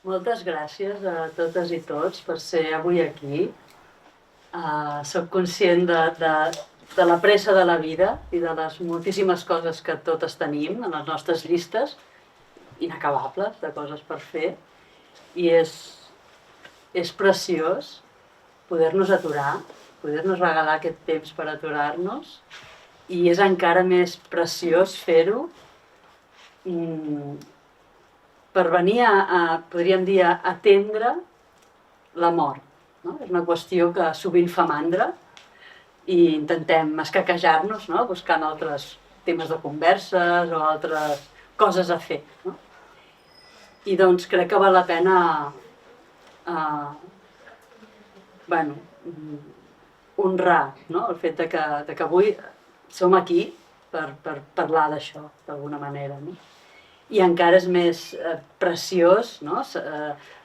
Moltes gràcies a totes i tots per ser avui aquí. Soc conscient de la pressa de la vida i de les moltíssimes coses que totes tenim en les nostres llistes, inacabables, de coses per fer. I és preciós poder-nos aturar, poder-nos regalar aquest temps per aturar-nos. I és encara més preciós fer-ho per venir podríem dir, a atendre la mort. No? És una qüestió que sovint fa mandra i intentem escaquejar-nos, no? Buscant altres temes de converses o altres coses a fer. No? I doncs crec que val la pena honrar, no? El fet de que avui som aquí per parlar d'això, d'alguna manera. No? I encara és més preciós, no?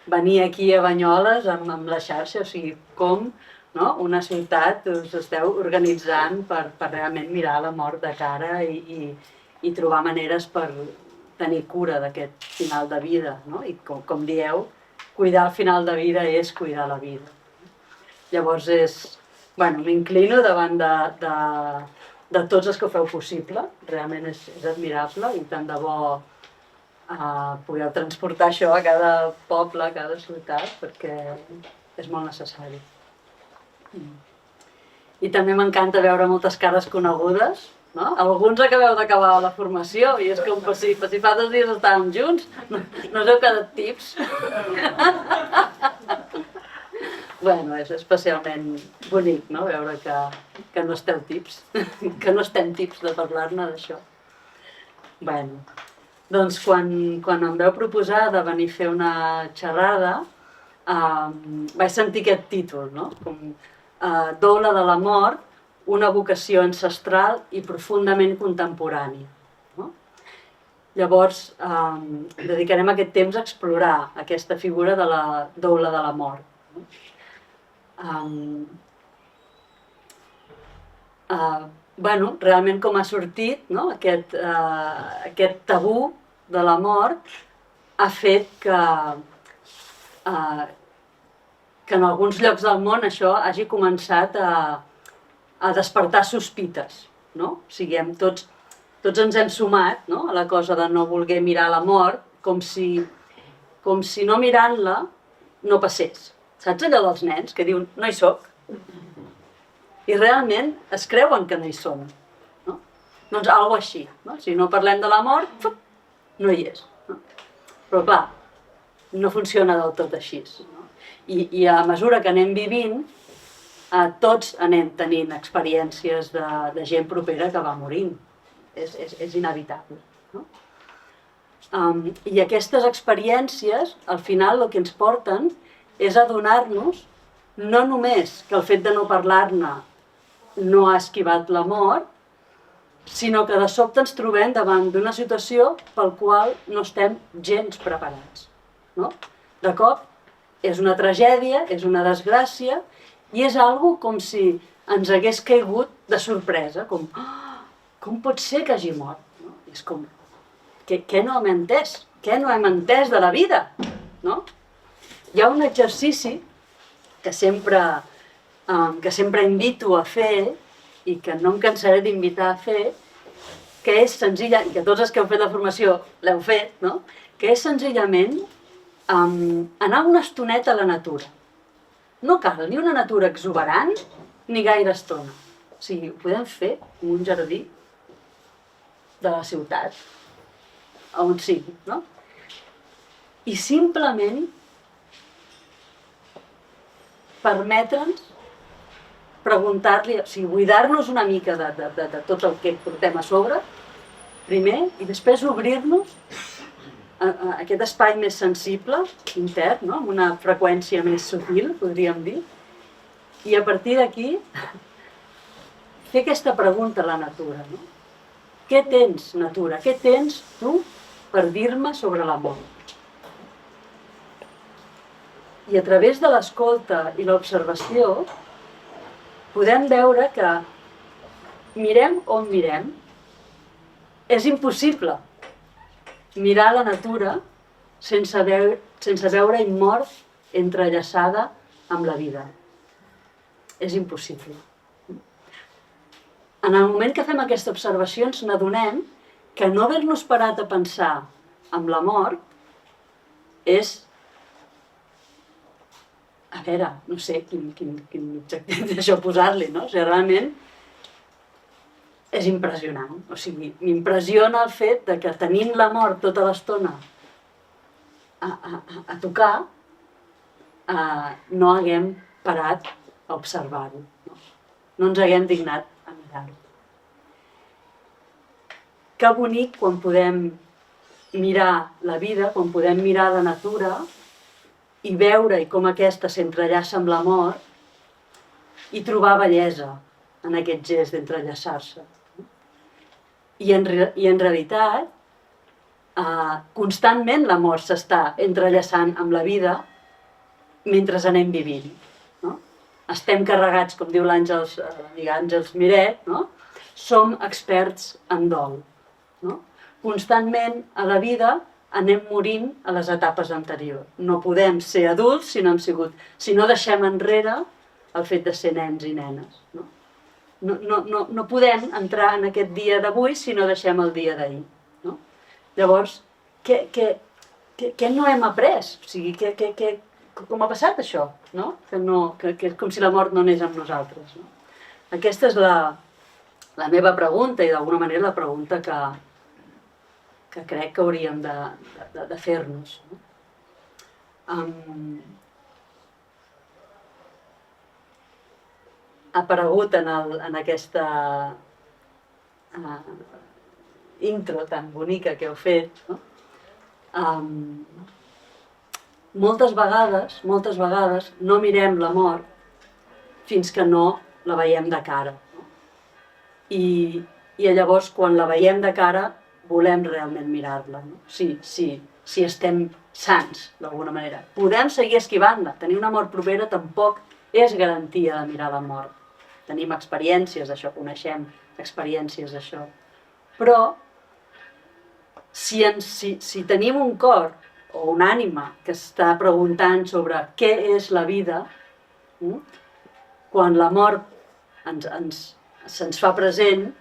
Venir aquí a Banyoles amb la xarxa, o sigui, com, no? Una ciutat us esteu organitzant per realment mirar la mort de cara i trobar maneres per tenir cura d'aquest final de vida. No? I com dieu, cuidar el final de vida és cuidar la vida. Llavors m'inclino davant de tots els que ho feu possible, realment és admirable i tant de bo podeu transportar això a cada poble, a cada ciutat, perquè és molt necessari. I també m'encanta veure moltes cares conegudes, no? Alguns acabeu d'acabar la formació i és com si fa 2 dies estàvem junts, no us heu quedat tips. Bueno, és especialment bonic, no? Veure que no esteu tips, que no estem tips de parlar-ne d'això. Bueno, doncs quan em vau proposar de venir a fer una xerrada, vaig sentir aquest títol, no? Com Doula de la mort, una vocació ancestral i profundament contemporània. No? Llavors, dedicarem aquest temps a explorar aquesta figura de la doula de la mort. No? Realment com ha sortit, no? Aquest tabú de la mort ha fet que en alguns llocs del món això hagi començat a despertar sospites. No? O sigui, tots ens hem sumat, no? A la cosa de no voler mirar la mort com si no mirant-la no passés. Saps allò dels nens que diuen no hi soc? I realment es creuen que no hi són. No? Doncs alguna cosa així. No? Si no parlem de la mort, no hi és. No? Però clar, no funciona del tot així. No? I a mesura que anem vivint, tots anem tenint experiències de gent propera que va morint. És inevitable. No? I aquestes experiències, al final, el que ens porten és adonar-nos no només que el fet de no parlar-ne no ha esquivat la mort, sinó que de sobte ens trobem davant d'una situació pel qual no estem gens preparats. No? De cop és una tragèdia, és una desgràcia i és algo com si ens hagués caigut de sorpresa, com pot ser que hagi mort? No? És com, què no hem entès? Què no hem entès de la vida? No? Hi ha un exercici que sempre invito a fer i que no em cansaré d'invitar a fer, que és senzillament, que tots els que heu fet la formació l'heu fet, no? Que és senzillament anar una estoneta a la natura. No cal ni una natura exuberant ni gaire estona. O sigui, ho podem fer en un jardí de la ciutat, on sigui, no? I simplement permetre'ns preguntar-li, o sigui, buidar-nos una mica de tot el que portem a sobre, primer, i després obrir-nos a aquest espai més sensible, intern, no? Amb una freqüència més sutil, podríem dir, i a partir d'aquí fer aquesta pregunta a la natura. No? Què tens, natura? Què tens tu per dir-me sobre la mort? I a través de l'escolta i l'observació podem veure que mirem on mirem, és impossible mirar la natura sense veure-hi mort entrellaçada amb la vida. És impossible. En el moment que fem aquesta observació ens n'adonem que no haver-nos parat a pensar en la mort és, a veure, no sé quin objectiu d'això posar-li, no? O sigui, realment és impressionant. O sigui, m'impressiona el fet de que tenint la mort tota l'estona a tocar, no haguem parat a observar-ho. No ens haguem dignat a mirar-ho. Que bonic quan podem mirar la vida, quan podem mirar la natura i veure com aquesta s'entrellaça amb la mort i trobar bellesa en aquest gest d'entrellaçar-se. I en realitat, constantment la mort s'està entrellaçant amb la vida mentre anem vivint. No? Estem carregats, com diu l'amic Àngels Miret, no? Som experts en dol. No? Constantment a la vida anem morint a les etapes anteriors. No podem ser adults si no deixem enrere el fet de ser nens i nenes. No podem entrar en aquest dia d'avui si no deixem el dia d'ahir. No? Llavors, què no hem après? O sigui, com ha passat això? No? Que és com si la mort no anés amb nosaltres. No? Aquesta és la meva pregunta i d'alguna manera la pregunta que crec que hauríem de fer-nos. Ha aparegut en aquesta intro tan bonica que heu fet, no? Moltes vegades no mirem la mort fins que no la veiem de cara. I llavors, quan la veiem de cara, volem realment mirar-la. No? Si estem sants, d'alguna manera. Podem seguir esquivant-la. Tenir una mort propera tampoc és garantia de mirar la mort. Tenim experiències d'això, coneixem experiències d'això. Però, si tenim un cor o una ànima que està preguntant sobre què és la vida, quan la mort se'ns fa present,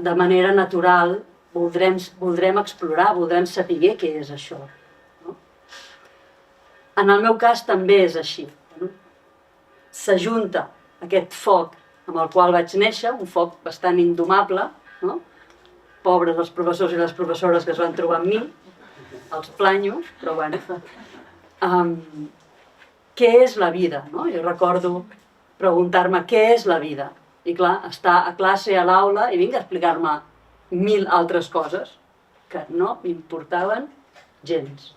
de manera natural voldrem explorar, voldrem saber què és això. No? En el meu cas també és així. No? S'ajunta aquest foc amb el qual vaig néixer, un foc bastant indomable, no? Pobres els professors i les professores que es van trobar amb mi, els planyos, però bueno. Què és la vida? No? Jo recordo preguntar-me què és la vida. I clar, estar a classe, a l'aula, i vinga a explicar-me 1000 altres coses que no m'importaven gens.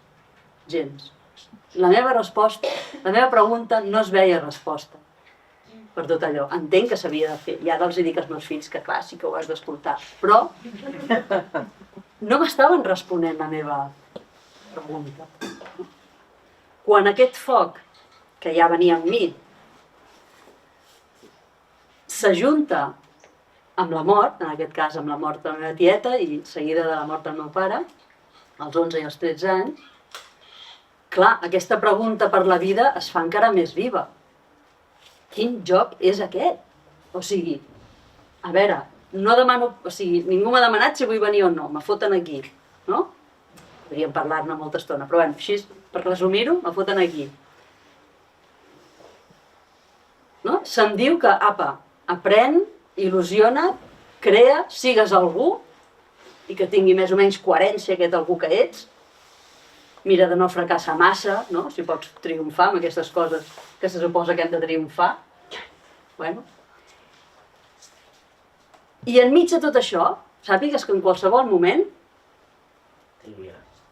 La meva pregunta no es veia resposta per tot allò. Entenc que s'havia de fer. I ara els dic als meus fills que clar, sí que ho has d'escoltar. Però no m'estaven responent la meva pregunta. Quan aquest foc, que ja venia amb mi, s'ajunta amb la mort, en aquest cas amb la mort de la meva tieta i seguida de la mort del meu pare, als 11 i als 13 anys, clar, aquesta pregunta per la vida es fa encara més viva. Quin joc és aquest? O sigui, a veure, no demano, o sigui, ningú m'ha demanat si vull venir o no, me foten aquí, no? Podríem parlar-ne molta estona, però bueno, així, per resumir-ho, me foten aquí. No? Se'm diu que, apa, aprèn, il·lusiona't, crea, sigues algú i que tingui més o menys coherència aquest algú que ets. Mira de no fracassar massa, no? Si pots triomfar amb aquestes coses que se suposa que hem de triomfar. Bueno. I enmig de tot això, sàpigues que en qualsevol moment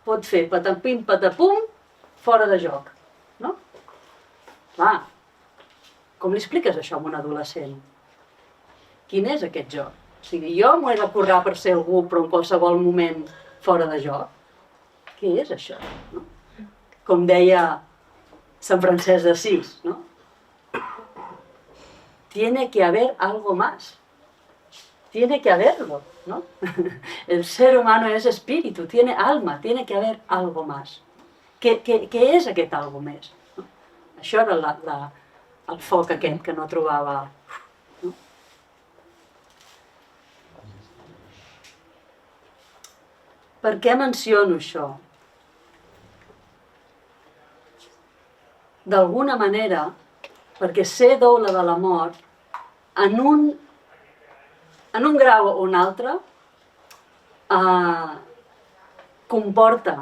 pot fer patapim, patapum, fora de joc. No? Clar, com li expliques això a un adolescent? Quin és aquest joc? O sigui, jo m'ho he de currar per ser algú, però en qualsevol moment fora de joc. Què és això? No? Com deia Sant Francesc d'Assís, no? Tiene que haber algo más. tiene que haberlo, ¿no? El ser humano es espíritu, tiene alma, tiene que haber algo más. Què és aquest algo més? No? Això era el foc aquest que no trobava. No? Per què menciono això? D'alguna manera, perquè ser doble de la mort, en un grau o un altre, comporta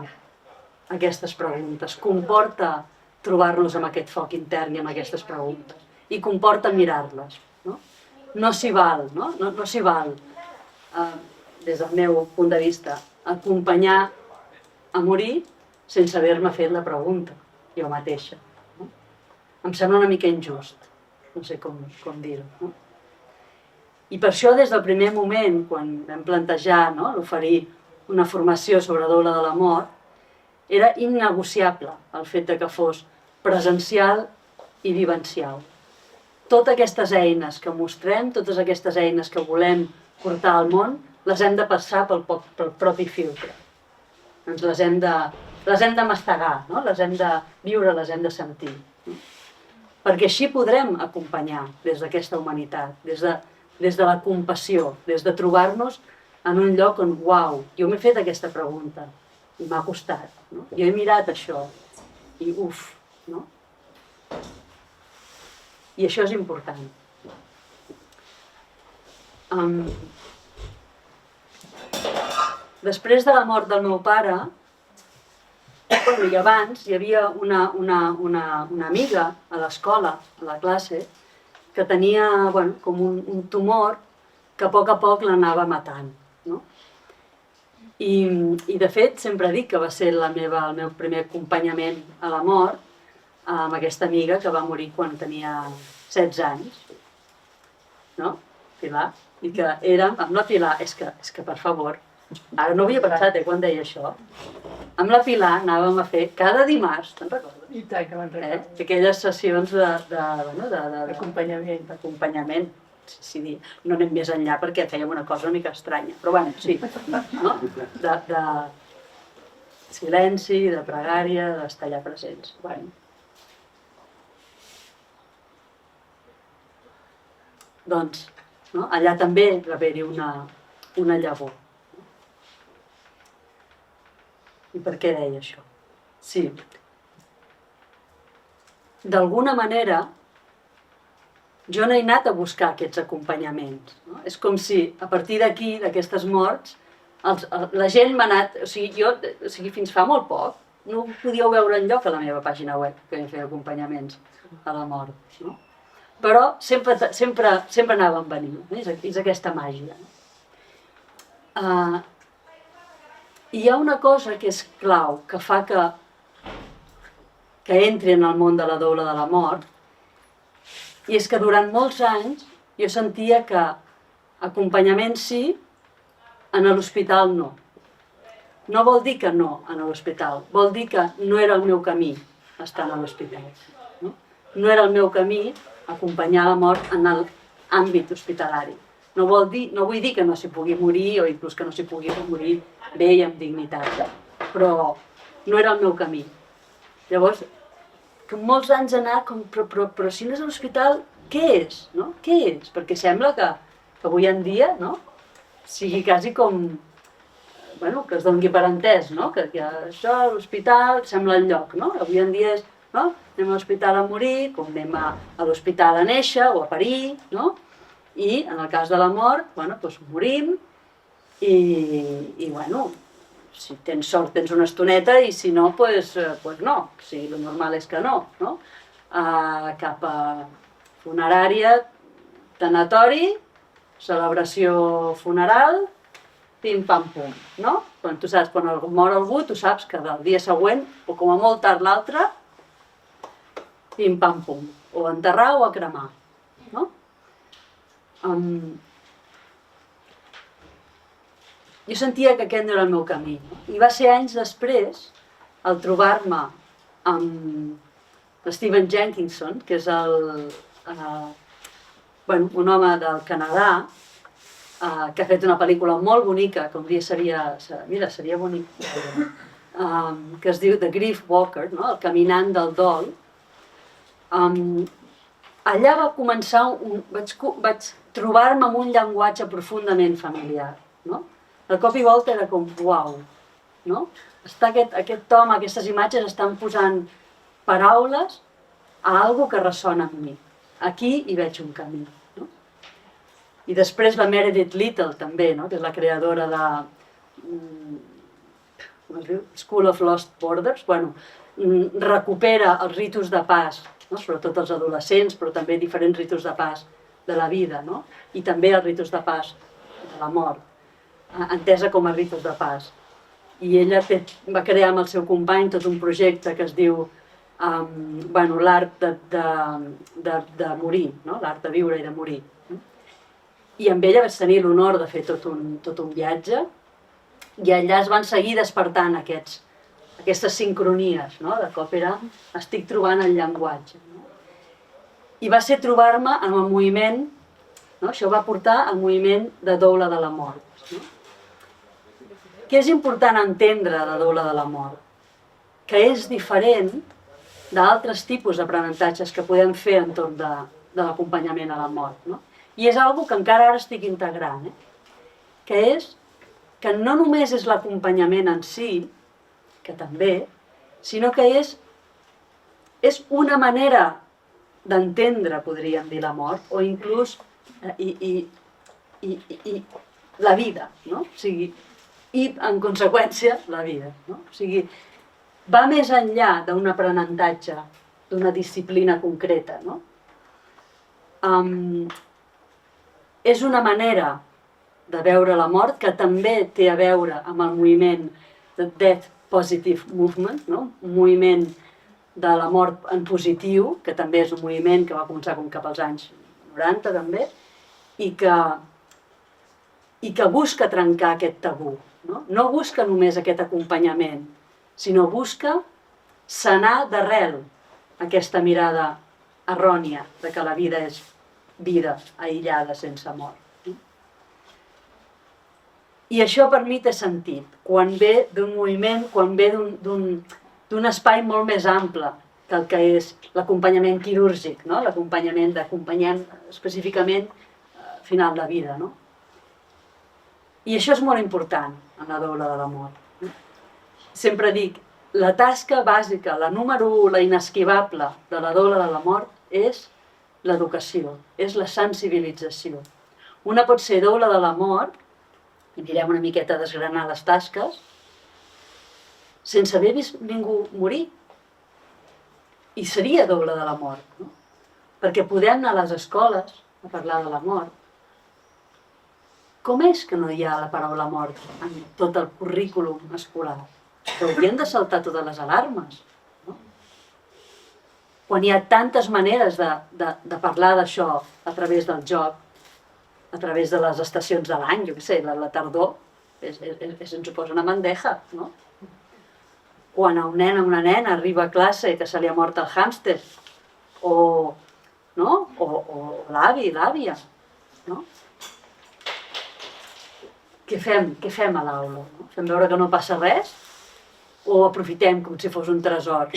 aquestes preguntes, comporta trobar-nos amb aquest foc intern i amb aquestes preguntes, i comporta mirar-les. No s'hi val, no s'hi val, des del meu punt de vista, acompanyar a morir sense haver-me fet la pregunta, jo mateixa. Em sembla una mica injust, no sé com dir-ho. I per això, des del primer moment, quan vam plantejar l'oferir una formació sobre doble de la mort, era innegociable el fet que fos presencial i vivencial. Totes aquestes eines que mostrem, totes aquestes eines que volem portar al món, les hem de passar pel propi filtre. Les hem de mastegar, les hem de viure, les hem de sentir. Perquè així podrem acompanyar des d'aquesta humanitat, des de la compassió, des de trobar-nos en un lloc on, uau, jo m'he fet aquesta pregunta i m'ha costat, jo he mirat això i uf, no? I això és important. Després de la mort del meu pare, i abans, hi havia una amiga a l'escola, a la classe, que tenia com un tumor que a poc l'anava matant. I de fet, sempre dic que va ser el meu primer acompanyament a la mort amb aquesta amiga que va morir quan tenia 16 anys. No? Pilar? I que érem amb la Pilar, és que per favor, ara no havia pensat quan deia això. Amb la Pilar anàvem a fer cada dimarts, te'n recordes? I tant que me'n recordo. Aquelles sessions d'acompanyament. Sí, no anem més enllà perquè fèiem una cosa una mica estranya, però bueno, sí, no? De silenci, de pregària, d'estar allà presents. Bueno. Doncs, allà també va haver-hi una llavor. I per què deia això? Sí. D'alguna manera, jo no he anat a buscar aquests acompanyaments. És com si, a partir d'aquí, d'aquestes morts, la gent m'ha anat... O sigui, fins fa molt poc, no ho podíeu veure enlloc a la meva pàgina web, que em feia acompanyaments a la mort. Però sempre anaven venint. És aquesta màgia. I hi ha una cosa que és clau, que fa que entri en el món de la doble de la mort, i és que durant molts anys jo sentia que acompanyament sí, en l'hospital no. No vol dir que no en l'hospital, vol dir que no era el meu camí estar a l'hospital. No era el meu camí acompanyar la mort en l'àmbit hospitalari. No vull dir que no s'hi pugui morir o inclús que no s'hi pugui morir bé i amb dignitat, però no era el meu camí. Llavors, que molts anys anar com, però si no és a l'hospital, què és? Què és? Perquè sembla que avui en dia sigui quasi com, que es doni per entès, que això a l'hospital sembla el lloc. Avui en dia és, anem a l'hospital a morir, com anem a l'hospital a néixer o a parir, i en el cas de la mort, morim i si tens sort tens una estoneta i si no, doncs no. Si el normal és que no. Cap a funerària, tanatori, celebració funeral, pim-pam-pum. Quan tu saps, quan mor algú, tu saps que del dia següent, o com a molt tard l'altre, pim-pam-pum. O enterrar o a cremar. Jo sentia que aquest no era el meu camí. I va ser anys després, al trobar-me amb Stephen Jenkinson, que és un home del Canadà, que ha fet una pel·lícula molt bonica, que un dia seria bonic, que es diu The Grief Walker, no? El caminant del dol. Allà va començar, vaig trobar-me amb un llenguatge profundament familiar, no? De cop i volta era com, uau, no? Està aquest home, aquestes imatges estan posant paraules a algo que ressona amb mi. Aquí hi veig un camí, no? I després la Meredith Little també, no? Que és la creadora de com es diu? School of Lost Borders. Bueno, recupera els ritus de pas, no? Sobretot els adolescents, però també diferents ritus de pas de la vida, no? I també els ritus de pas de la mort, entesa com a ritus de pas. I ella va crear amb el seu company tot un projecte que es diu l'art de morir, no? L'art de viure i de morir. I amb ella vaig tenir l'honor de fer tot un viatge, i allà es van seguir despertant aquestes sincronies, no? De cop estic trobant el llenguatge. No? I va ser trobar-me amb el moviment, no? Això va portar al moviment de doula de la mort. No? Què és important entendre de doula de la mort? Que és diferent d'altres tipus d'aprenentatges que podem fer entorn de l'acompanyament a la mort. No? I és una cosa que encara ara estic integrant, que és que no només és l'acompanyament en si, que també, sinó que és una manera d'entendre, podríem dir, la mort, o inclús la vida, no? O sigui, i en conseqüència la vida, no? O sigui, va més enllà d'un aprenentatge, d'una disciplina concreta, no? És una manera de veure la mort que també té a veure amb el moviment de Death Positive Movement, no? Un moviment de la mort en positiu, que també és un moviment que va començar com cap als anys 90 també, i que busca trencar aquest tabú. No busca només aquest acompanyament, sinó busca sanar d'arrel aquesta mirada errònia de que la vida és vida aïllada sense mort. I això per mi té sentit, quan ve d'un moviment, quan ve d'un espai molt més ample que el que és l'acompanyament quirúrgic, no? L'acompanyament d'acompanyant específicament al final de vida. No? I això és molt important en la doula de la mort. Sempre dic, la tasca bàsica, la número 1, la inesquivable de la doula de la mort és l'educació, és la sensibilització. Una pot ser doula de la mort, i anirem una miqueta a desgranar les tasques, sense haver vist ningú morir. I seria doula de la mort, no? Perquè podem anar a les escoles a parlar de la mort. Com és que no hi ha la paraula mort en tot el currículum escolar? Que haurien de saltar totes les alarmes, no? Quan hi ha tantes maneres de parlar d'això a través del joc, a través de les estacions de l'any, jo què sé, la tardor, ens ho posa una bandeja, no? Quan a un nen o una nena arriba a classe que se li ha mort el hàmster, o l'avi, l'àvia, no? Què fem a l'aula? No? Fem veure que no passa res? O aprofitem com si fos un tresor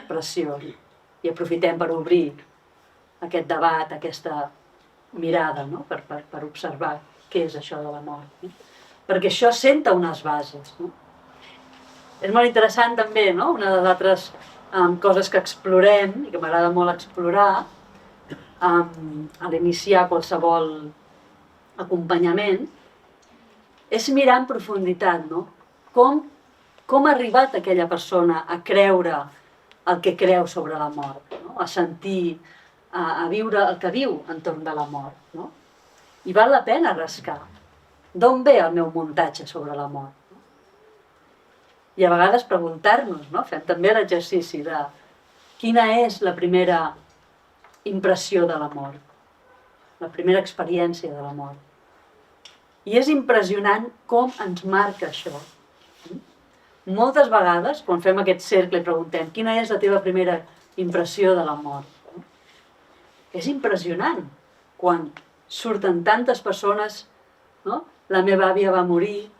preciós i aprofitem per obrir aquest debat, aquesta mirada, no? Per observar què és això de la mort. No? Perquè això senta unes bases. No? És molt interessant també, no? Una de les altres coses que explorem, i que m'agrada molt explorar, a l'iniciar qualsevol acompanyament, és mirar en profunditat, no? Com ha arribat aquella persona a creure el que creu sobre la mort, no? A sentir, a viure el que viu entorn de la mort. No? I val la pena rascar. D'on ve el meu muntatge sobre la mort? No? I a vegades preguntar-nos, no? Fem també l'exercici de quina és la primera impressió de la mort, la primera experiència de la mort. I és impressionant com ens marca això. Moltes vegades, quan fem aquest cercle i preguntem quina és la teva primera impressió de la mort, és impressionant quan surten tantes persones no? La meva àvia va morir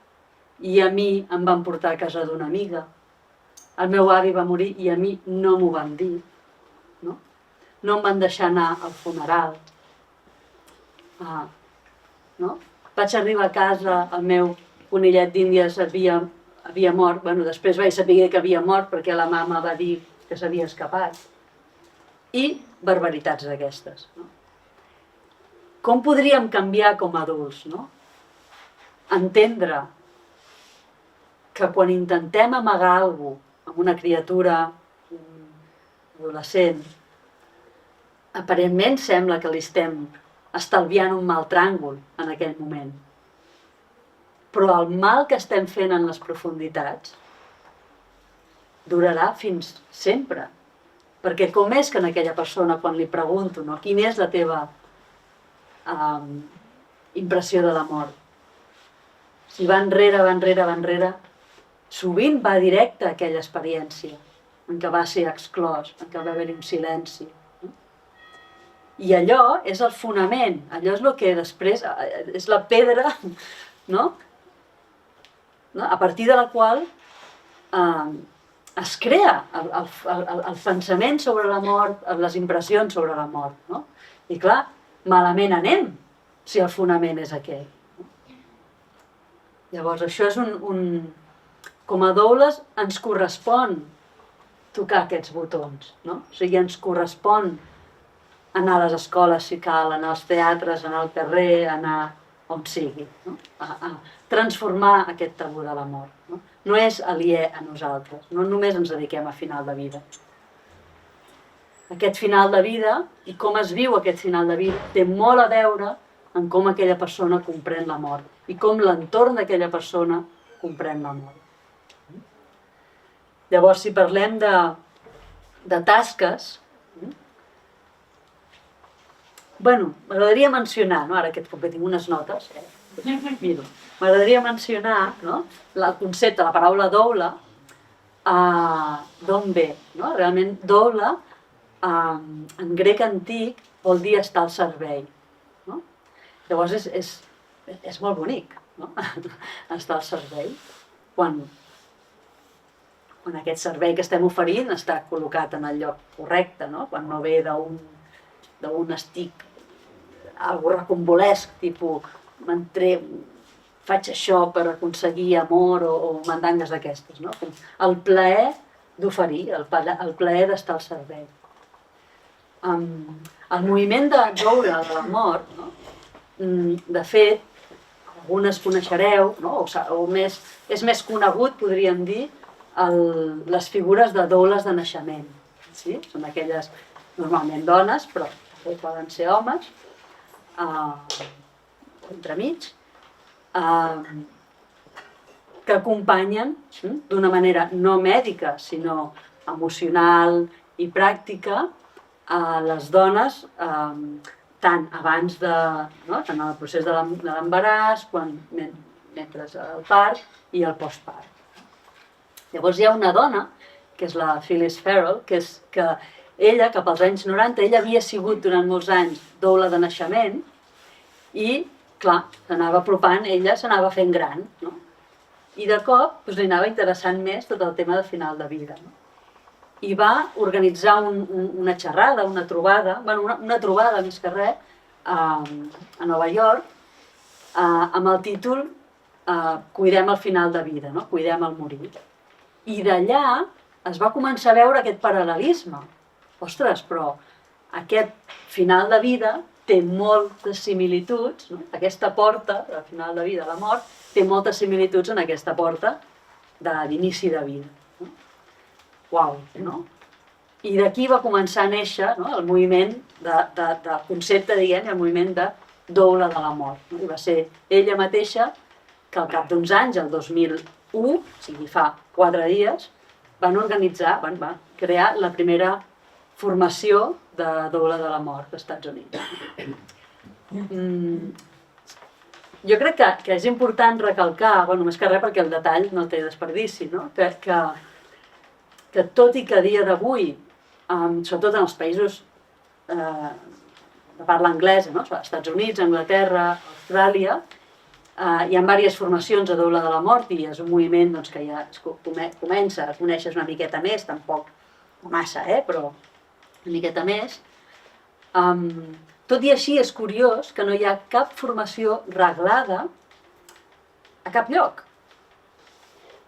i a mi em van portar a casa d'una amiga. El meu avi va morir i a mi no m'ho van dir. No? No em van deixar anar al funeral. No? Vaig arribar a casa, el meu conillet d'Índies havia mort. Bueno, després vaig saber que havia mort perquè la mama va dir que s'havia escapat. I barbaritats d'aquestes. No? Com podríem canviar com a adults? No? Entendre que quan intentem amagar alguna cosa amb una criatura adolescent, aparentment sembla que li estem estalviant un mal tràngol en aquell moment. Però el mal que estem fent en les profunditats durarà fins sempre. Perquè com és que en aquella persona, quan li pregunto, no, quina és la teva impressió de la mort? Si va enrere, sovint va directe a aquella experiència en què va ser exclòs, en què va haver-hi un silenci. No? I allò és el fonament, allò és el que després és la pedra, no? A partir de la qual es crea el pensament sobre la mort, les impressions sobre la mort. No? I clar, malament anem si el fonament és aquest. Llavors, això és com a doules ens correspon tocar aquests botons, no? O sigui, ens correspon anar a les escoles si cal, anar als teatres, anar al carrer, anar on sigui, no? A transformar aquest tabú de la mort. No és aliè a nosaltres, no només ens dediquem a final de vida. Aquest final de vida i com es viu aquest final de vida té molt a veure en com aquella persona comprèn la mort i com l'entorn d'aquella persona comprèn la mort. Llavors, si parlem de tasques, m'agradaria mencionar, no? Ara que tinc unes notes, miro, m'agradaria mencionar, no? El concepte, la paraula doula, d'on ve. No? Realment, doula, en grec antic, vol dir estar al servei. No? Llavors, és molt bonic, no? Estar al servei, quan aquest servei que estem oferint està col·locat en el lloc correcte, no? Quan no ve d'un estic algo recombolesc, tipus faig això per aconseguir amor o mandangues d'aquestes, no? El plaer d'oferir, el plaer d'estar al servei. El moviment de doula de la mort, no? De fet, algunes coneixereu, no? És més conegut, podríem dir, les figures de doules de naixement. Sí? Són aquelles, normalment dones, però també poden ser homes, entremig, que acompanyen d'una manera no mèdica, sinó emocional i pràctica a les dones tant abans tant en el procés de l'embaràs, mentre el part i el postpart. Llavors hi ha una dona, que és la Phyllis Farrell, que ella, cap als anys 90, ella havia sigut durant molts anys doula de naixement i, clar, s'anava apropant, ella s'anava fent gran, no? I de cop li anava interessant més tot el tema de final de vida. No? I va organitzar una xerrada, una trobada més que res, a Nova York, amb el títol Cuidem el final de vida, no? Cuidem el morir. I d'allà es va començar a veure aquest paral·lelisme. Ostres, però aquest final de vida té moltes similituds, no? Aquesta porta, el final de vida, la mort, té moltes similituds en aquesta porta d'inici de vida. No? Uau, no? I d'aquí va començar a néixer, no? El moviment de concepte, diguem, el moviment de doula de la mort. No? I va ser ella mateixa que al cap d'uns anys, el 2001, o sigui, fa 4 dies, van crear la primera formació de doula de la mort als Estats Units. Jo crec que és important recalcar, més que res perquè el detall no té desperdici, no? Que tot i que a dia d'avui, sobretot en els països de parla anglesa, no? Estats Units, Anglaterra, Austràlia, Hi ha diverses formacions a Doble de la Mort i és un moviment doncs, que ja comença a conèixer una miqueta més, tampoc massa, però una miqueta més. Tot i així és curiós que no hi ha cap formació reglada a cap lloc.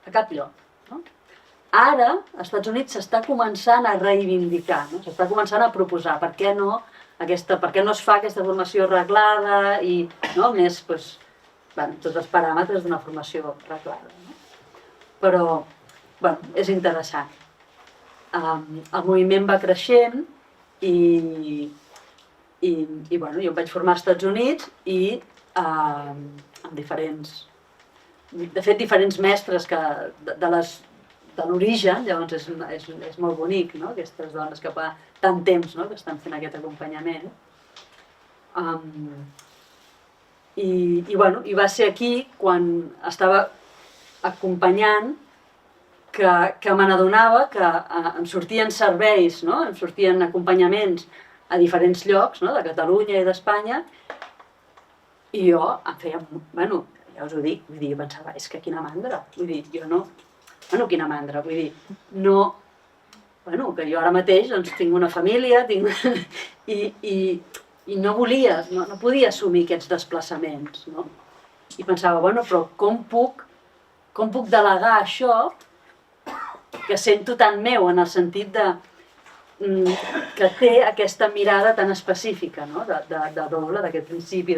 A cap lloc. No? Ara, als Estats Units s'està començant a reivindicar, no? S'està començant a proposar per què no es fa aquesta formació reglada i més tots els paràmetres d'una formació reglada. No? Però és interessant. El moviment va creixent i jo em vaig formar als Estats Units i amb diferents mestres de l'origen, llavors és molt bonic, no? Aquestes dones que fa tant temps que estan fent aquest acompanyament. I va ser aquí, quan estava acompanyant, que me n'adonava que em sortien serveis, em sortien acompanyaments a diferents llocs, de Catalunya i d'Espanya, i jo em feia, ja us ho dic, jo pensava, és que quina mandra, jo no, quina mandra, que jo ara mateix tinc una família, i no volia, no podia assumir aquests desplaçaments, no? I pensava, però com puc delegar això que sento tan meu, en el sentit que té aquesta mirada tan específica, de Doble, d'aquest principi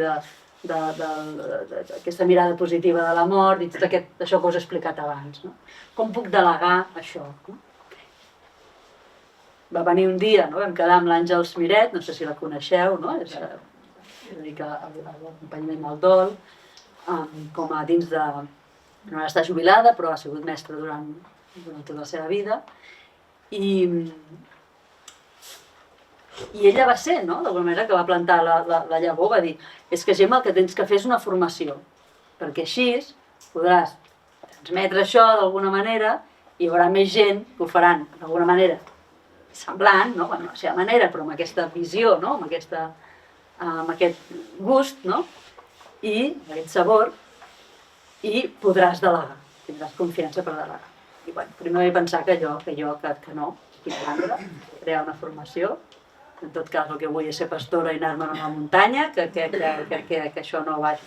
d'aquesta mirada positiva de la mort i tot això que us he explicat abans. Com puc delegar això? Va venir un dia, vam quedar amb l'Àngels Miret, no sé si la coneixeu, és dedica a l'acompanyament al dol, com a dins de... No està jubilada, però ha sigut mestra durant tota la seva vida, i ella va ser, d'alguna manera, que va plantar la llavor, va dir, és que Gemma, el que tens que fer és una formació, perquè així podràs transmetre això d'alguna manera i hi haurà més gent que ho faran d'alguna manera semblant, a la seva manera, però amb aquesta visió, amb aquest gust, i aquest sabor, i podràs delegar, tindràs confiança per delegar. I primer vaig pensar que no, tinc mandra, crear una formació. En tot cas, el que vull és ser pastora i anar-me'n a la muntanya, que això no va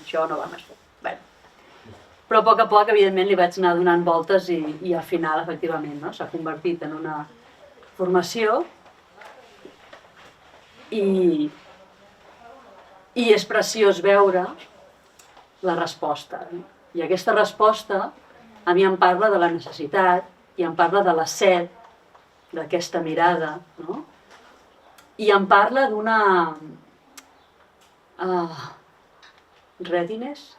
més bé. Però a poc, evidentment, li vaig anar donant voltes i al final, efectivament, s'ha convertit en una formació i és preciós veure la resposta. I aquesta resposta a mi em parla de la necessitat i em parla de la set d'aquesta mirada, i em parla d'una readiness,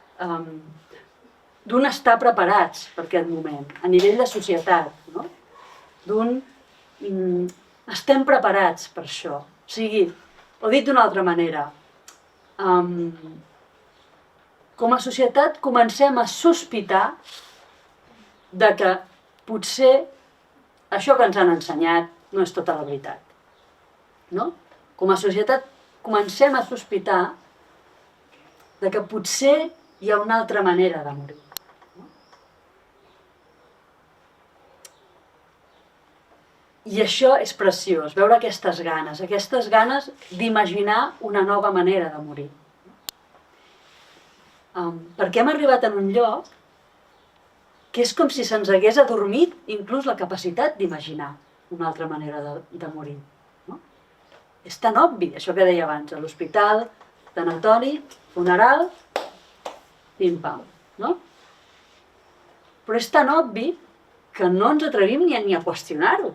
d'un estar preparats per aquest moment, a nivell de societat, estem preparats per això. O sigui, ho dit d'una altra manera, com a societat comencem a sospitar de que potser això que ens han ensenyat no és tota la veritat. Com a societat comencem a sospitar de que potser hi ha una altra manera de morir. I això és preciós, veure aquestes ganes d'imaginar una nova manera de morir. Perquè hem arribat en un lloc que és com si se'ns hagués adormit inclús la capacitat d'imaginar una altra manera de morir. És tan obvi, això que deia abans, a l'hospital, tanatori, funeral, pim-pam. Però és tan obvi que no ens atrevim ni a qüestionar-ho.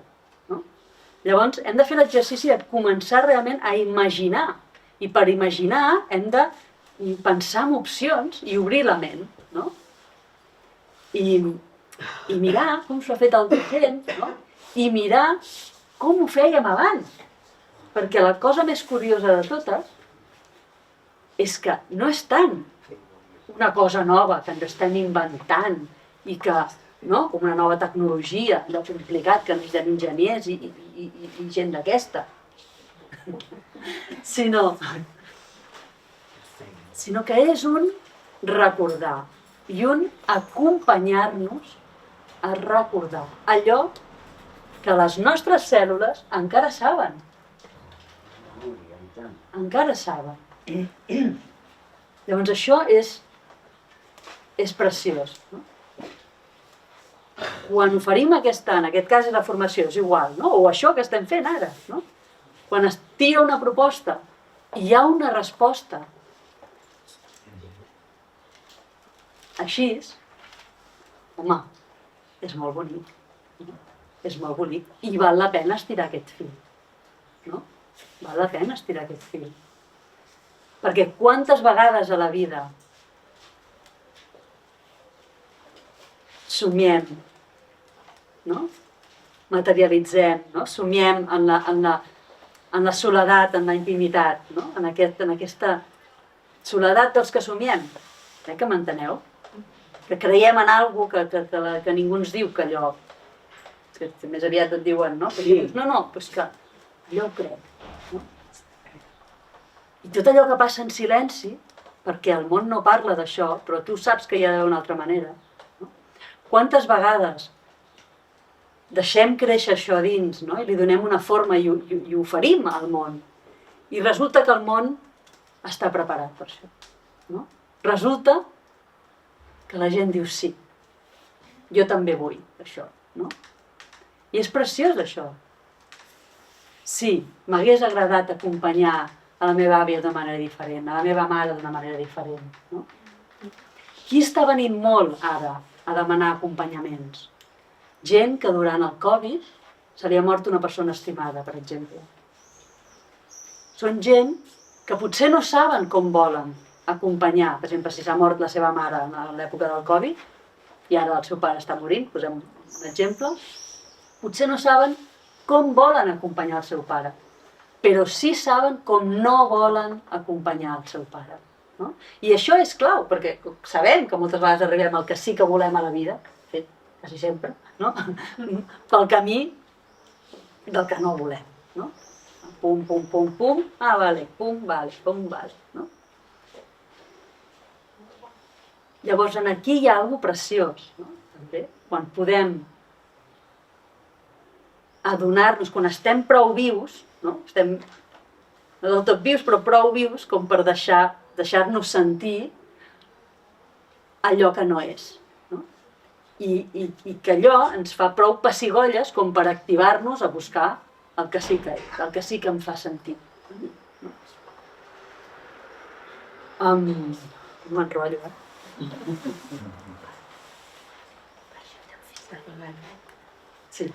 Llavors hem de fer l'exercici de començar realment a imaginar. I per imaginar hem de pensar en opcions i obrir la ment. I mirar com s'ho ha fet altra gent, i mirar com ho fèiem abans. Perquè la cosa més curiosa de totes és que no és tant una cosa nova que ens estem inventant i que, com una nova tecnologia, allò complicat que necessiten enginyers i gent d'aquesta, sinó que és recordar i un acompanyar-nos a recordar allò que les nostres cèl·lules encara saben. Encara saben. Llavors això és preciós. No? Quan oferim en aquest cas és la formació, és igual, no? O això que estem fent ara. No? Quan es tira una proposta i hi ha una resposta així, home, és molt bonic. No? És molt bonic. I val la pena estirar aquest fil. No? Val la pena estirar aquest fil. Perquè quantes vegades a la vida somiem, no? Materialitzem, no? Somiem en la soledat, en la intimitat, no? En aquesta soledat dels que somiem. Que m'enteneu? Que creiem en alguna cosa que ningú ens diu que allò... Que més aviat et diuen, no? No, però és que allò ho crec. No? I tot allò que passa en silenci, perquè el món no parla d'això, però tu saps que hi ha d'una altra manera. No? Quantes vegades deixem créixer això dins, no? I li donem una forma i ho oferim al món. I resulta que el món està preparat per això. No? Resulta que la gent diu sí, jo també vull això. No? I és preciós això. Sí, m'hagués agradat acompanyar a la meva àvia d'una manera diferent, a la meva mare d'una manera diferent. No? Qui està venint molt ara a demanar acompanyaments? Gent que durant el Covid se li ha mort una persona estimada, per exemple. Són gent que potser no saben com volen acompanyar. Per exemple, si s'ha mort la seva mare a l'època del Covid i ara el seu pare està morint, posem un exemple, potser no saben com volen acompanyar el seu pare, però sí saben com no volen acompanyar el seu pare. No? I això és clau, perquè sabem que moltes vegades arribem al que sí que volem a la vida, fet quasi sempre, no? Pel camí del que no volem. No? Pum, pum, pum, pum, vale, pum, vale, pum, vale. No? Llavors, aquí hi ha alguna cosa preciós, no? També, quan podem adonar-nos, quan estem prou vius, no? Estem no del tot vius, però prou vius com per deixar-nos sentir allò que no és. No? I que allò ens fa prou pessigolles com per activar-nos a buscar el que sí que és, el que sí que em fa sentir. M'enrotllo, Sí.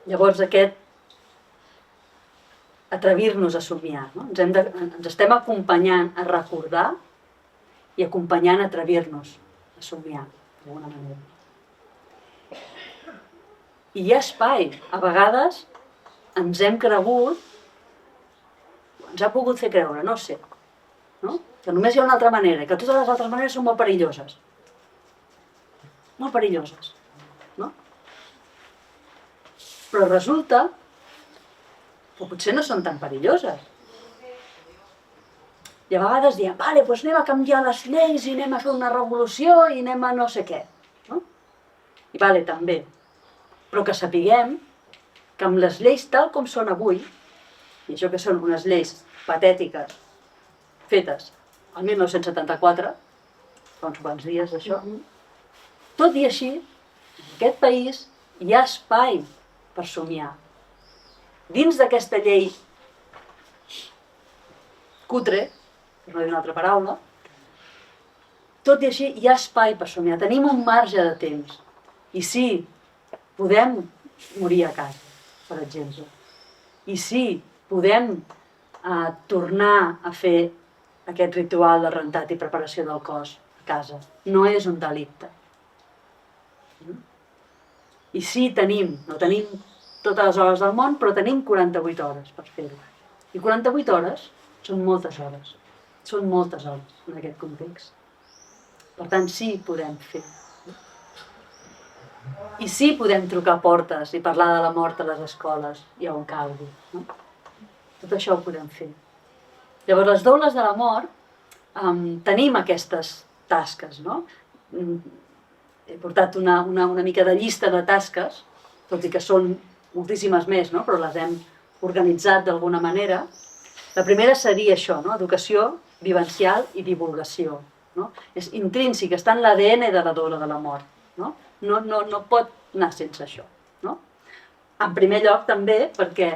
Llavors aquest atrevir-nos a somiar, no? Ens estem acompanyant a recordar i acompanyant a atrevir-nos a somiar, d'alguna manera. I hi ha espai. A vegades ens hem cregut, ens ha pogut fer creure, no sé, no? Que només hi ha una altra manera i que totes les altres maneres són molt perilloses. Molt perilloses, no? Però resulta que potser no són tan perilloses. I a vegades diem, vale, doncs anem a canviar les lleis i anem a fer una revolució i anem a no sé què. No? I vale, també. Però que sapiguem que amb les lleis tal com són avui, i això que són unes lleis patètiques, fetes el 1974, fa uns quants dies d'això, tot i així, en aquest país hi ha espai per somiar. Dins d'aquesta llei cutre, per no dir una altra paraula, tot i així hi ha espai per somiar. Tenim un marge de temps. I sí, podem morir a casa, per exemple. I sí, podem tornar a fer aquest ritual de rentat i preparació del cos a casa. No és un delicte. I sí, no tenim totes les hores del món, però tenim 48 hores per fer-ho. I 48 hores són moltes hores. Són moltes hores en aquest context. Per tant, sí, podem fer. I sí podem trucar portes i parlar de la mort a les escoles i on calgui. No? Tot això ho podem fer. Llavors, les doules de la mort tenim aquestes tasques, no? He portat una mica de llista de tasques, tot i que són moltíssimes més, no? Però les hem organitzat d'alguna manera. La primera seria això, no? Educació vivencial i divulgació. No? És intrínsec, està en l'ADN de la doula de la mort. No? No pot anar sense això. No? En primer lloc també perquè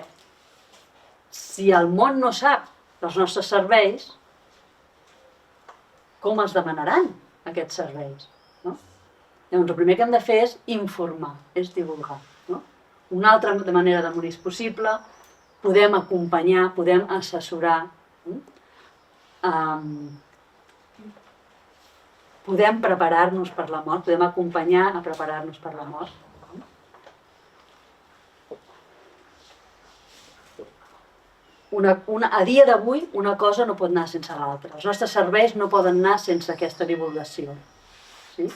si el món no sap dels nostres serveis, com es demanaran aquests serveis? No? Llavors, el primer que hem de fer és informar, és divulgar. No? Una altra manera de morir és possible, podem acompanyar, podem assessorar, podem preparar-nos per la mort, podem acompanyar a preparar-nos per la mort. A dia d'avui, una cosa no pot anar sense l'altra. Els nostres serveis no poden anar sense aquesta divulgació. Sí?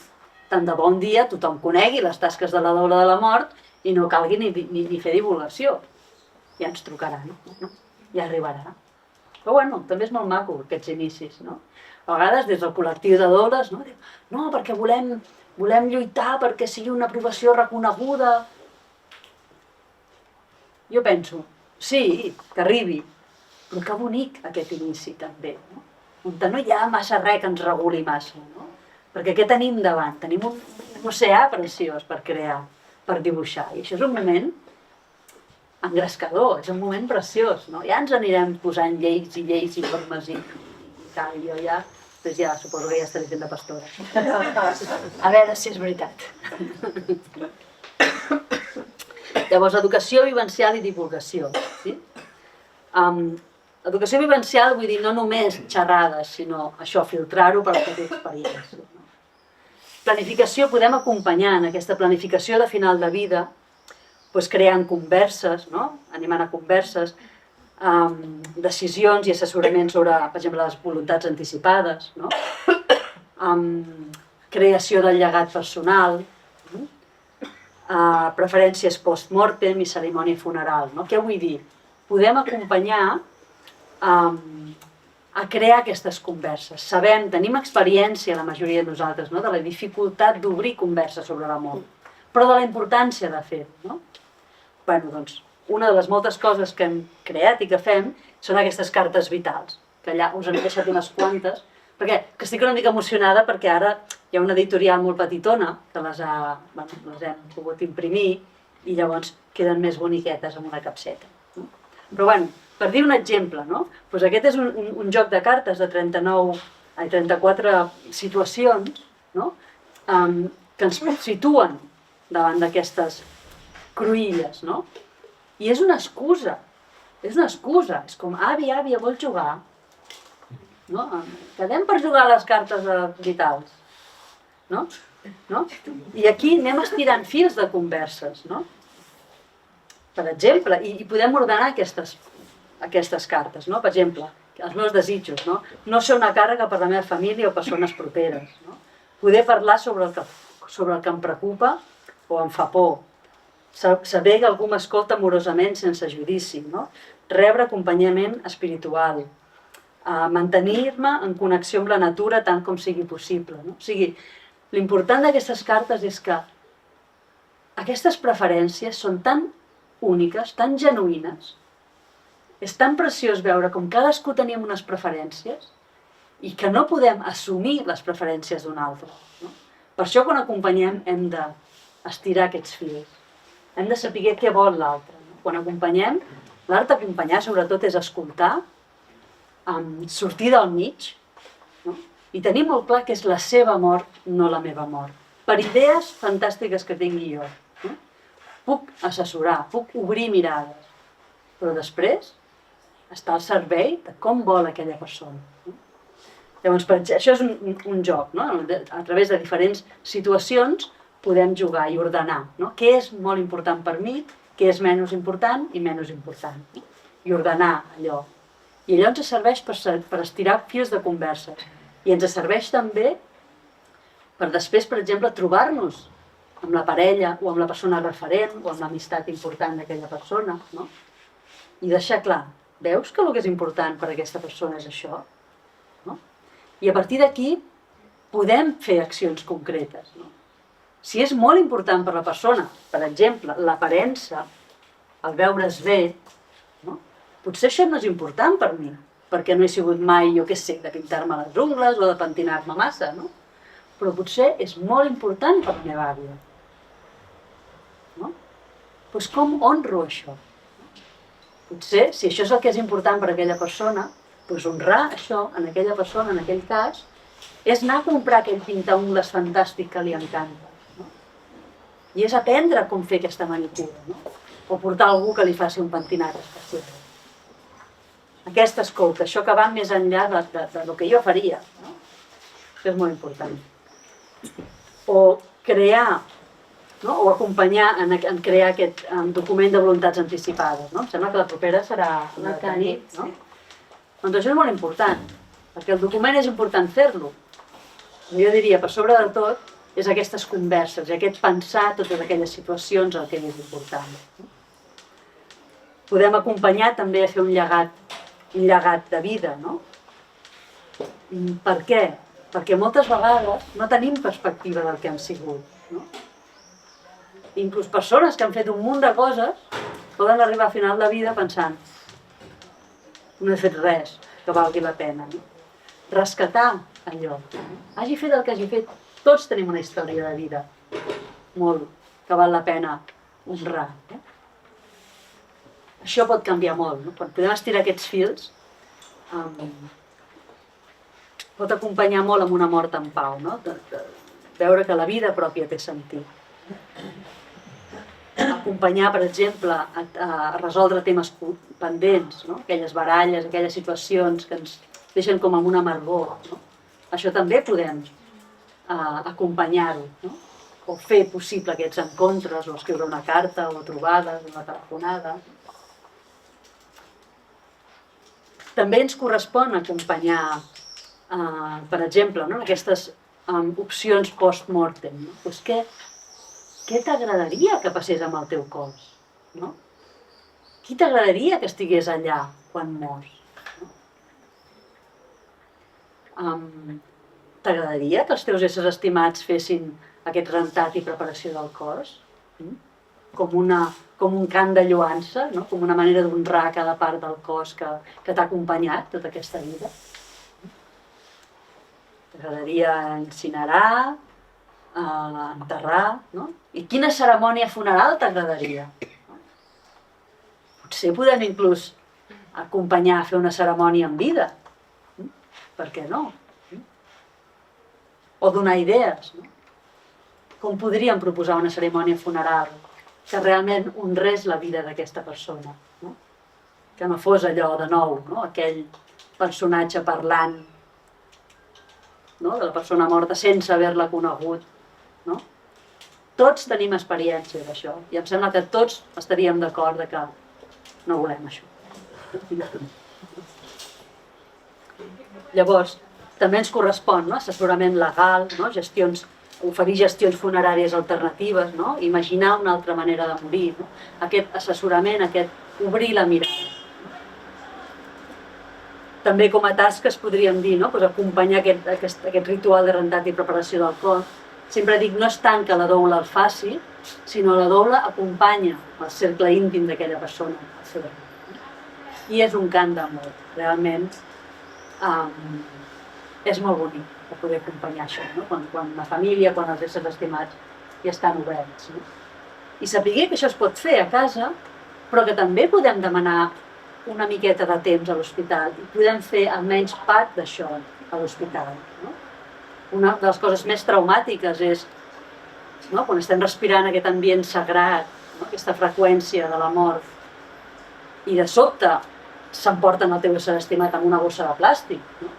Tant de bon dia tothom conegui les tasques de la doula de la mort i no calgui ni fer divulgació. Ja ens trucarà, no? Ja arribarà. Però bueno, també és molt maco aquests inicis, no? A vegades des del col·lectiu de doules, no? No, perquè volem lluitar perquè sigui una professió reconeguda. Jo penso, sí, que arribi, però que bonic aquest inici també, no? On no hi ha massa res que ens reguli massa, no? Perquè què tenim davant? Tenim un oceà preciós per crear, per dibuixar, i això és un moment engrescador, és un moment preciós, no? Ja ens anirem posant lleis i normes i tal, i jo ja, després ja suposo que ja estaré fent de pastora. A veure si és veritat. Llavors, educació vivencial i divulgació. Sí? Educació vivencial vull dir no només xerrades, sinó això, filtrar-ho per la teva experiència. No? Planificació, podem acompanyar en aquesta planificació de final de vida, doncs creant converses, no? Animant a converses, decisions i assessoraments sobre, per exemple, les voluntats anticipades, no? Creació del llegat personal, preferències post-mortem i cerimònia funeral. No? Què vull dir? Podem acompanyar a crear aquestes converses. Sabem, tenim experiència, la majoria de nosaltres, no? De la dificultat d'obrir converses sobre la mort, però de la importància de fer-ho. No? Bueno, doncs, una de les moltes coses que hem creat i que fem són aquestes cartes vitals, que allà us en he deixat unes quantes, perquè estic una mica emocionada perquè ara hi ha una editorial molt petitona que les hem pogut imprimir i llavors queden més boniquetes amb una capseta. No? Però bueno, per dir un exemple, no? Doncs aquest és un joc de cartes de 34 situacions, no? Que ens situen davant d'aquestes cruïlles, no? I és una excusa, és com àvia, vol jugar, no? Quedem per jugar a les cartes vitals, no? I aquí anem estirant fils de converses, no? Per exemple, i podem ordenar aquestes cartes, no? Per exemple, els meus desitjos, no? No ser una càrrega per la meva família o persones properes, no? Poder parlar sobre el que em preocupa o em fa por, saber que algú m'escolta amorosament sense judici, no? Rebre acompanyament espiritual, mantenir-me en connexió amb la natura tant com sigui possible. No? O sigui, l'important d'aquestes cartes és que aquestes preferències són tan úniques, tan genuïnes, és tan preciós veure com cadascú tenim unes preferències i que no podem assumir les preferències d'un altre. No? Per això quan acompanyem hem d'estirar aquests fils. Hem de saber què vol l'altre. No? Quan acompanyem, l'art d'acompanyar sobretot és escoltar, sortir del mig, no? I tenir molt clar que és la seva mort, no la meva mort. Per idees fantàstiques que tingui jo. No? Puc assessorar, puc obrir mirades, però després està al servei de com vol aquella persona. No? Llavors, això és un joc, no? A través de diferents situacions podem jugar i ordenar, no? Què és molt important per mi, què és menys important i menys important. No? I ordenar allò. I allò ens serveix per estirar fils de converses. I ens serveix també per després, per exemple, trobar-nos amb la parella o amb la persona referent o amb l'amistat important d'aquella persona, no? I deixar clar, veus que el que és important per a aquesta persona és això? No? I a partir d'aquí podem fer accions concretes. No? Si és molt important per la persona, per exemple, l'aparença, el veure's bé, no? Potser això no és important per mi, perquè no he sigut mai, jo què sé, de pintar-me les ungles o de pentinar-me massa, no? Però potser és molt important per la meva àvia. No? Doncs com honro això? Potser, si això és el que és important per a aquella persona, doncs honrar això en aquella persona, en aquell cas, és anar a comprar aquell pintaungles fantàstic que li encanta. No? I és aprendre com fer aquesta manicura, no? O portar algú que li faci un pentinat especial. Aquesta escolta, això que va més enllà del que jo faria, no? Això és molt important. O crear, no? O acompanyar en crear aquest document de voluntats anticipades. No? Em sembla que la propera serà la Tanit. No? Doncs això és molt important, perquè el document és important fer-lo. Jo diria, per sobre de tot, és aquestes converses, i aquest pensar totes aquelles situacions el que és important. Podem acompanyar també a fer un llegat de vida, no? Per què? Perquè moltes vegades no tenim perspectiva del que hem sigut, no? Inclús persones que han fet un munt de coses poden arribar a final de vida pensant no he fet res que valgui la pena, no? Rescatar allò. Hagi fet el que hagi fet, tots tenim una història de vida molt que val la pena honrar. Això pot canviar molt, no? Quan podem estirar aquests fils, pot acompanyar molt amb una mort en pau, no? De veure que la vida pròpia té sentit. Acompanyar, per exemple, a resoldre temes pendents, no? Aquelles baralles, aquelles situacions que ens deixen com amb una amargor, no? Això també podem acompanyar-ho, no? O fer possible aquests encontres, o escriure una carta, o trobades, una telefonada. També ens correspon acompanyar, per exemple, no? Aquestes opcions post-mortem. No? Pues què t'agradaria que passés amb el teu cos? No? Qui t'agradaria que estigués allà quan mors? No? T'agradaria que els teus éssers estimats fessin aquest rentat i preparació del cos? Com un cant de lloança, no? Com una manera d'honrar cada part del cos que t'ha acompanyat tota aquesta vida. T'agradaria incinerar, enterrar, no? I quina cerimònia funeral t'agradaria? Potser podem inclús acompanyar a fer una cerimònia en vida. Per què no? O donar idees. No? Com podríem proposar una cerimònia funeral que realment honrés la vida d'aquesta persona? No? Que no fos allò de nou, no? Aquell personatge parlant, no? De la persona morta sense haver-la conegut. No? Tots tenim experiència d'això i em sembla que tots estaríem d'acord que no volem això. Llavors, també ens correspon, no? Assessorament legal, no? Oferir gestions funeràries alternatives, no? Imaginar una altra manera de morir, no? Aquest assessorament, aquest obrir la mirada. També com a tasques podríem dir, no? Pues acompanyar aquest ritual de rentat i preparació del cos. Sempre dic, no és tant que la doula el faci, sinó la doula acompanya el cercle íntim d'aquella persona. I és un cant d'amor, realment és molt bonic de poder acompanyar això, no? Quan la família, quan els éssers estimats ja estan oberts. No? I saber que això es pot fer a casa, però que també podem demanar una miqueta de temps a l'hospital i podem fer almenys part d'això a l'hospital. No? Una de les coses més traumàtiques és, no? Quan estem respirant aquest ambient sagrat, no? Aquesta freqüència de la mort, i de sobte s'emporten el teu ésser estimat amb una bossa de plàstic. No?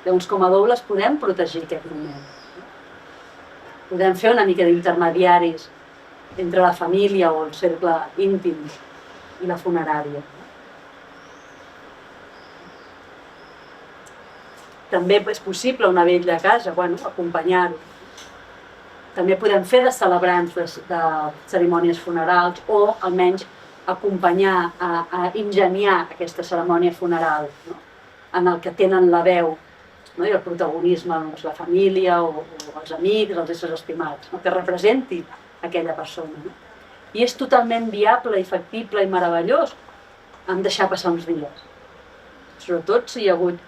Llavors, com a doules podem protegir aquest moment. No? Podem fer una mica d'intermediaris entre la família o el cercle íntim i la funerària. També és possible una vetlla a casa, bueno, acompanyar-ho. també podem fer de celebrants de cerimònies funerals o almenys acompanyar, a ingeniar aquesta cerimònia funeral, no? En el que tenen la veu, no? I el protagonisme, doncs, la família o els amics, els éssers estimats, no? Que representi aquella persona. No? I és totalment viable i factible i meravellós en deixar passar uns dies. Sobretot si hi ha hagut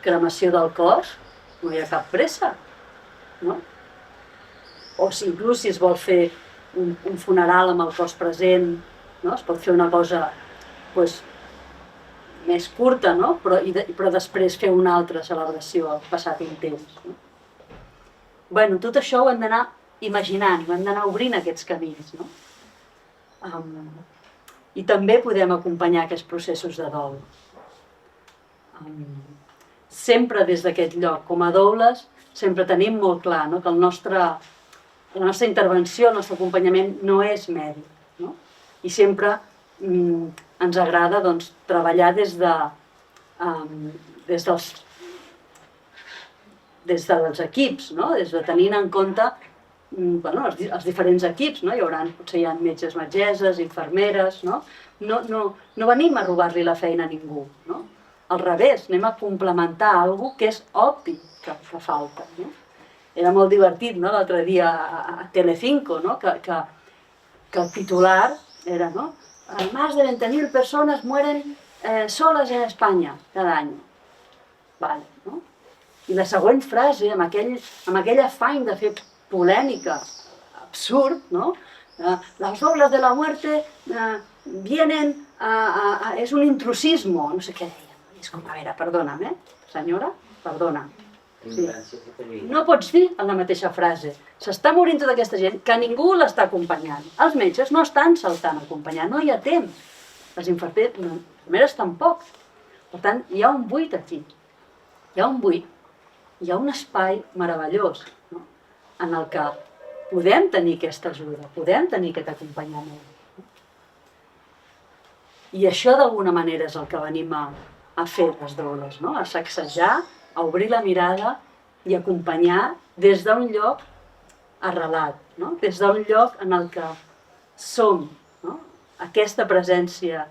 cremació del cos, no hi ha cap pressa, no? O si inclús si es vol fer un funeral amb el cos present, no? Es pot fer una cosa doncs, més curta, no? Però després fer una altra celebració passat un temps. No? Bueno, tot això ho hem d'anar imaginant, ho hem d'anar obrint aquests camins. No? I també podem acompanyar aquests processos de dol. Sempre des d'aquest lloc, com a doules, sempre tenim molt clar, no? Que la nostra intervenció, el nostre acompanyament no és mèdic. No? I sempre ens agrada doncs, treballar des dels equips, no? Des de tenint en compte els diferents equips. No? Potser hi ha metges, metgesses, infermeres. No? No venim a robar-li la feina a ningú. No? Al revés, anem a complementar alguna cosa que és obvi que falta. No? Era molt divertit, no? L'altre dia a Telecinco, no? Que el titular era, no? Más de 20.000 personas mueren solas en España cada año. Vale, no? I la següent frase, amb aquell afany de fer polèmica absurd, no? Las doblas de la muerte vienen es un intrusismo, no sé què deia. Disculpa, a veure, perdona'm, senyora, perdona. Sí. No pots dir en la mateixa frase. S'està morint tota aquesta gent que ningú l'està acompanyant. Els metges no estan saltant acompanyant, no hi ha temps. Les infermeres tampoc. Per tant, hi ha un buit aquí. Hi ha un buit. Hi ha un espai meravellós, no? En el que podem tenir aquesta ajuda, podem tenir aquest acompanyament. I això d'alguna manera és el que venim a fer les doules, no? A sacsejar, a obrir la mirada i acompanyar des d'un lloc arrelat, no? Des d'un lloc en el que som, no? Aquesta presència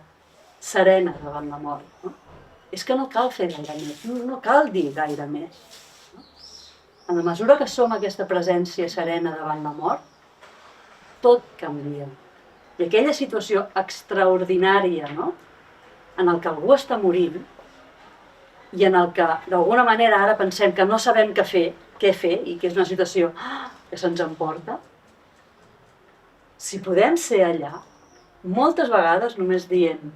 serena davant la mort. No? És que no cal fer gaire més, no cal dir gaire més. No? En la mesura que som aquesta presència serena davant la mort, tot canvia. I aquella situació extraordinària, no? En el que algú està morint, i en el que d'alguna manera ara pensem que no sabem què fer i que és una situació que se'ns emporta, si podem ser allà, moltes vegades només dient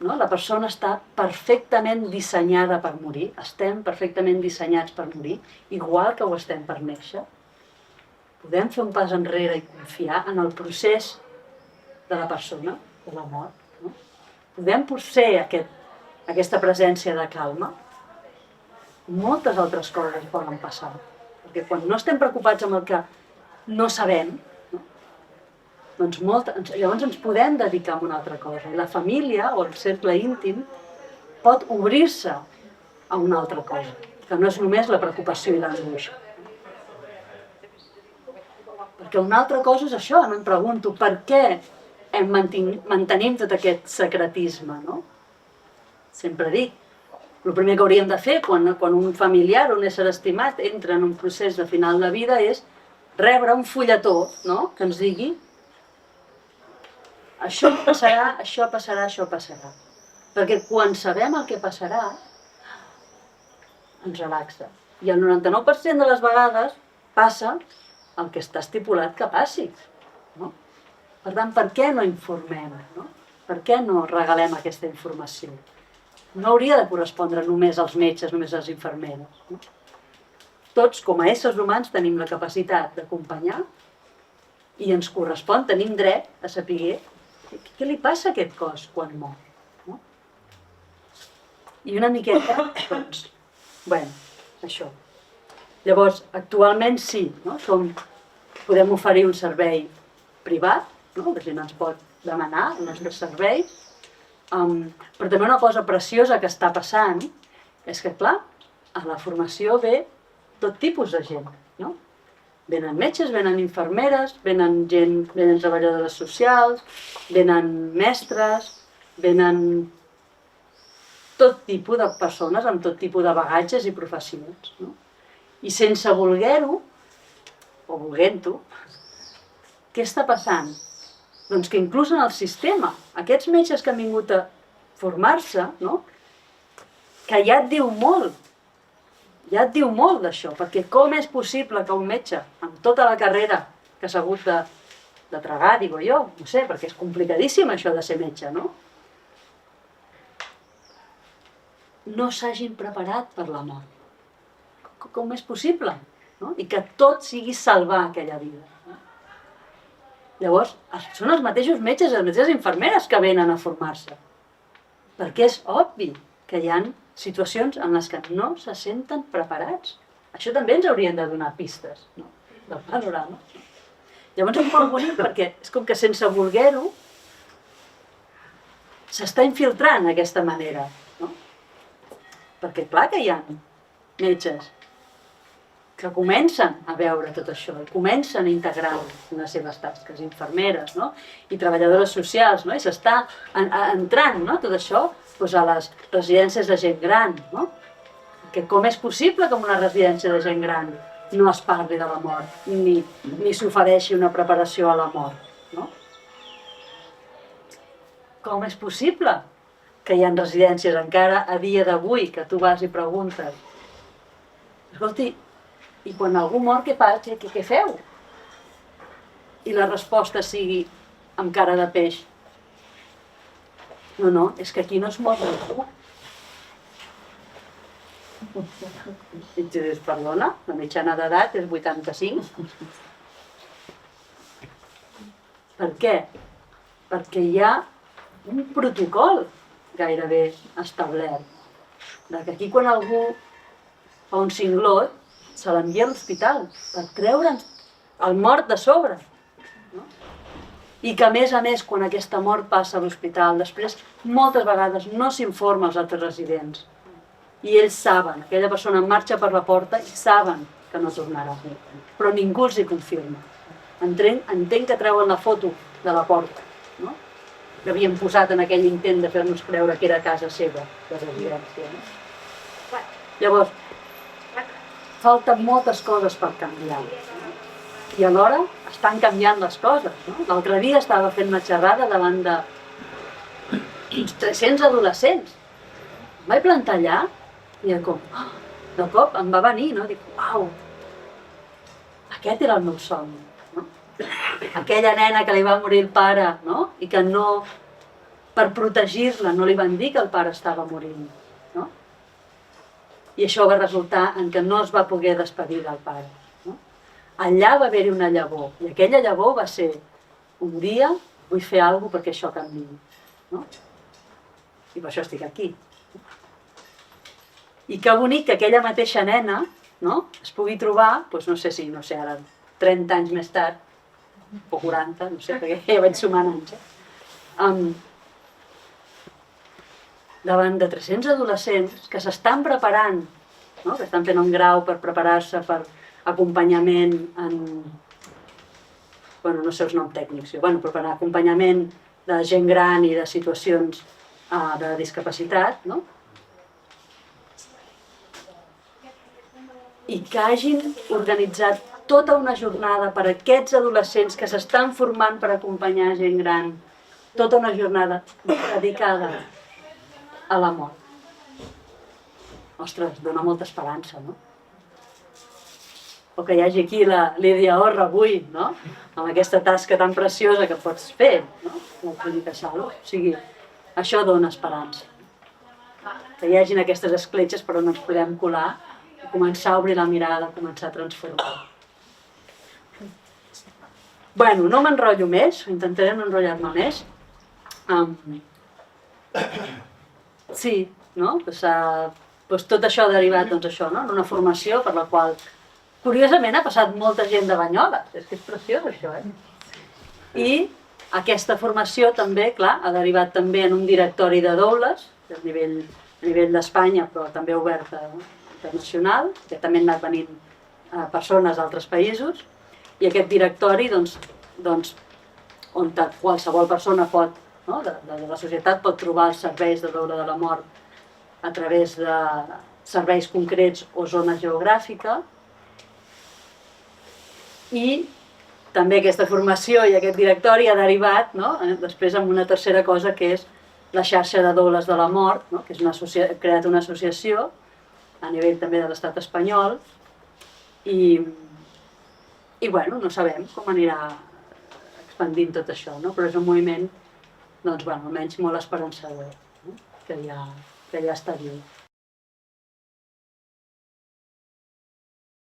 la persona està perfectament dissenyada per morir, estem perfectament dissenyats per morir, igual que ho estem per néixer, podem fer un pas enrere i confiar en el procés de la persona, de la mort. Podem potser aquesta presència de calma. Moltes altres coses poden passar. Perquè quan no estem preocupats amb el que no sabem, no? Doncs llavors ens podem dedicar a una altra cosa. I la família o el cercle íntim pot obrir-se a una altra cosa, que no és només la preocupació i l'angoix. Perquè una altra cosa és això, em pregunto, per què mantenim tot aquest secretisme, no? Sempre dic, el primer que hauríem de fer quan un familiar o un ésser estimat entra en un procés de final de vida és rebre un fulletó, no? Que ens digui això passarà, això passarà, això passarà. Perquè quan sabem el que passarà, ens relaxa. I el 99% de les vegades passa el que està estipulat que passi, no? Per tant, per què no informem? No? Per què no regalem aquesta informació? No hauria de correspondre només als metges, només a les infermeres. No? Tots, com a éssers humans, tenim la capacitat d'acompanyar i ens correspon, tenim dret a saber què li passa a aquest cos quan mor. No? I una miqueta, doncs, això. Llavors, actualment sí, no? Podem oferir un servei privat, no? La gent ens pot demanar els nostres serveis, però també una cosa preciosa que està passant és que, clar, a la formació ve tot tipus de gent, no? Venen metges, venen infermeres, venen treballadores socials, venen mestres, venen tot tipus de persones amb tot tipus de bagatges i professions, no? I sense voler-ho, o volent-ho, què està passant? Doncs que inclús en el sistema, aquests metges que han vingut a formar-se, no? Que ja et diu molt d'això, perquè com és possible que un metge, amb tota la carrera que s'ha hagut de tragar, digo jo, no sé, perquè és complicadíssim això de ser metge, no? No s'hagin preparat per la mort. Com és possible? No? I que tot sigui salvar aquella vida. No? Llavors, són els mateixos metges i les mateixes infermeres que venen a formar-se. Perquè és obvi que hi ha situacions en les que no se senten preparats. Això també ens haurien de donar pistes, no? Del panorama. Llavors és molt bonic perquè és com que sense voler-ho s'està infiltrant d'aquesta manera, no? Perquè clar que hi ha metges que comencen a veure tot això i comencen a integrar-ho en les seves tasques, infermeres, no? I treballadores socials, no? I s'està entrant, no? Tot això doncs a les residències de gent gran, no? Que com és possible que en una residència de gent gran no es parli de la mort ni s'ofereixi una preparació a la mort, no? Com és possible que hi ha residències encara a dia d'avui que tu vas i preguntes escolti, i quan algú mor què passa? Què feu? I la resposta sigui amb cara de peix. No, és que aquí no es mor ningú. I tu dius, perdona, la mitjana d'edat és 85. Per què? Perquè hi ha un protocol gairebé establert. Que aquí quan algú fa un cinglot se l'envia a l'hospital per treure'ns el mort de sobre. No? I que a més, quan aquesta mort passa a l'hospital, després moltes vegades no s'informa als altres residents. I ells saben, aquella persona marxa per la porta i saben que no tornarà. Però ningú els hi confirma. Entenc que treuen la foto de la porta, no? Que havien posat en aquell intent de fer-nos creure que era casa seva, de residència. No? Llavors, falten moltes coses per canviar. I alhora estan canviant les coses. No? L'altre dia estava fent una xerrada davant de 300 adolescents. Em vaig plantar allà i de cop em va venir, no? Dic, uau, aquest era el meu somni. No? Aquella nena que li va morir el pare, no? I que no, per protegir-la, no li van dir que el pare estava morint. No? I això va resultar en que no es va poder despedir del pare. No? Allà va haver-hi una llavor, i aquella llavor va ser un dia vull fer alguna cosa perquè això canviï. No? I per això estic aquí. I que bonic que aquella mateixa nena, no? Es pugui trobar, doncs no sé si, ara 30 anys més tard, o 40, no sé, perquè ja vaig sumant anys, davant de 300 adolescents que s'estan preparant, no? Que estan fent un grau per preparar-se per acompanyament en... no sé els noms tècnics, però per acompanyament de gent gran i de situacions de discapacitat, no? I que hagin organitzat tota una jornada per a aquests adolescents que s'estan formant per acompanyar gent gran, tota una jornada dedicada a la mort. Ostres, dona molta esperança, no? O que hi hagi aquí la Lídia Orra avui, no? Amb aquesta tasca tan preciosa que pots fer, no? La Clínica Salut. O sigui, això dona esperança. Que hi hagin aquestes escletxes per on ens podem colar i començar a obrir la mirada, començar a transformar. Bueno, no m'enrotllo més, intentaré no enrotllar-me més. Sí, no? Doncs tot això ha derivat en una formació per la qual, curiosament, ha passat molta gent de Banyoles. És que és preciós, això, I aquesta formació també, clar, ha derivat també en un directori de doules, a nivell d'Espanya, però també obert internacional, que també han anat venint persones d'altres països, i aquest directori, on qualsevol persona pot, no, de la societat pot trobar els serveis de l'Hora de la Mort a través de serveis concrets o zona geogràfica. I també aquesta formació i aquest directori ha derivat, no, després en una tercera cosa, que és la xarxa de doles de la mort, no, que és creat una associació a nivell també de l'estat espanyol, i bueno, no sabem com anirà expandint tot això, no? Però és un moviment, doncs, bueno, almenys molt esperançador, no? que ja està viu.